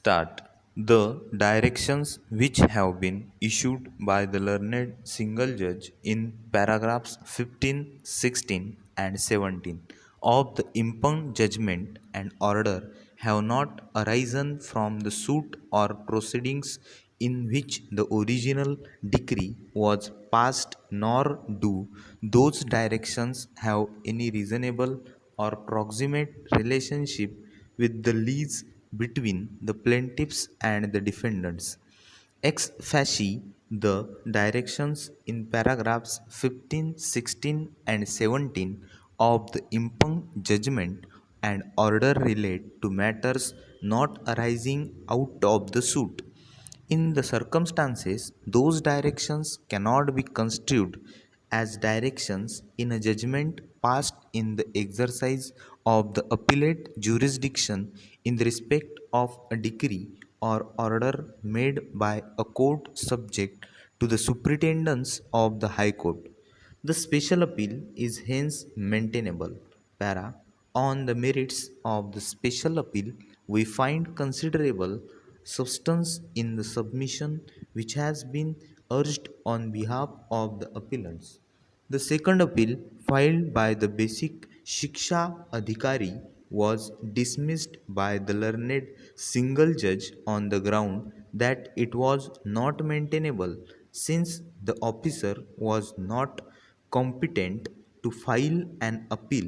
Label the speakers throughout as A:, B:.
A: Start. The directions which have been issued by the learned single judge in paragraphs 15, 16, and 17 of the impugned judgment and order have not arisen from the suit or proceedings in which the original decree was passed, nor do those directions have any reasonable or proximate relationship with the lease between the plaintiffs and the defendants. Ex facie, the directions in paragraphs 15, 16, and 17 of the impugned judgment and order relate to matters not arising out of the suit. In the circumstances, those directions cannot be construed as directions in a judgment passed in the exercise of the appellate jurisdiction in the respect of a decree or order made by a court subject to the superintendence of the High Court. The special appeal is hence maintainable. Para. On the merits of the special appeal, we find considerable substance in the submission which has been urged on behalf of the appellants. The second appeal, filed by the basic Shiksha Adhikari, was dismissed by the learned single judge on the ground that it was not maintainable since the officer was not competent to file an appeal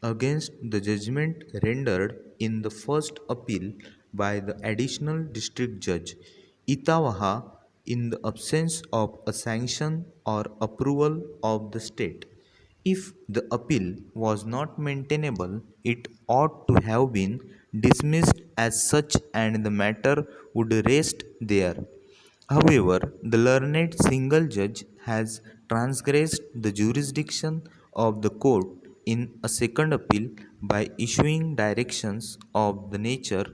A: against the judgment rendered in the first appeal by the additional district judge Itavaha in the absence of a sanction or approval of the state. If the appeal was not maintainable, it ought to have been dismissed as such and the matter would rest there. However, the learned single judge has transgressed the jurisdiction of the court in a second appeal by issuing directions of the nature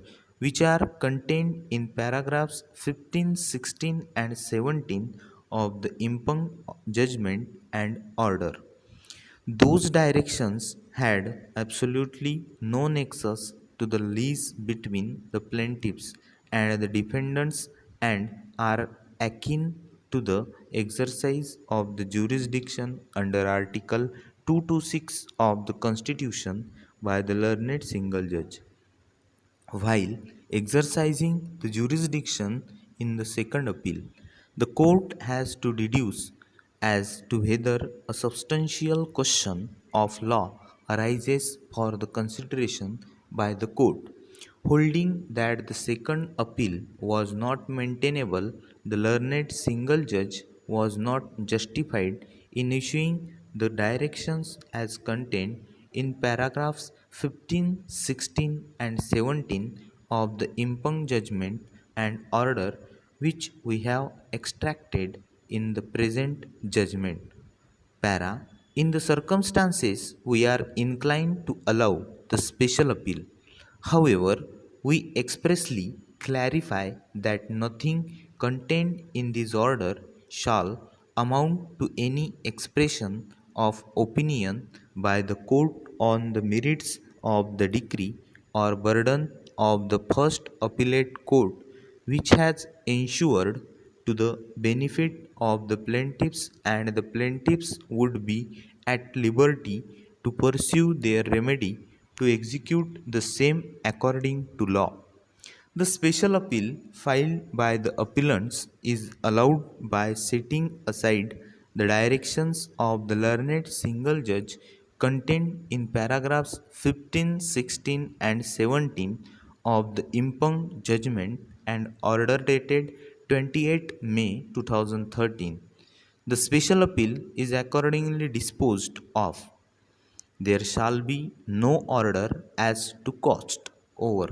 A: which are contained in paragraphs 15, 16, and 17 of the impugned judgment and order. Those directions had absolutely no nexus to the lease between the plaintiffs and the defendants and are akin to the exercise of the jurisdiction under Article 226 of the Constitution by the learned single judge. While exercising the jurisdiction in the second appeal, the court has to deduce as to whether a substantial question of law arises for the consideration by the court. Holding that the second appeal was not maintainable, the learned single judge was not justified in issuing the directions as contained in paragraphs 15, 16, and 17 of the impugned judgment and order which we have extracted in the present judgment. Para. In the circumstances, we are inclined to allow the special appeal. However, we expressly clarify that nothing contained in this order shall amount to any expression of opinion by the court on the merits of the decree or burden of the first appellate court, which has ensured to the benefit of the plaintiffs, and the plaintiffs would be at liberty to pursue their remedy to execute the same according to law. The special appeal filed by the appellants is allowed by setting aside the directions of the learned single judge contained in paragraphs 15, 16, and 17 of the impugned judgment and order dated 28 May 2013. The special appeal is accordingly disposed of. There shall be no order as to cost. Over.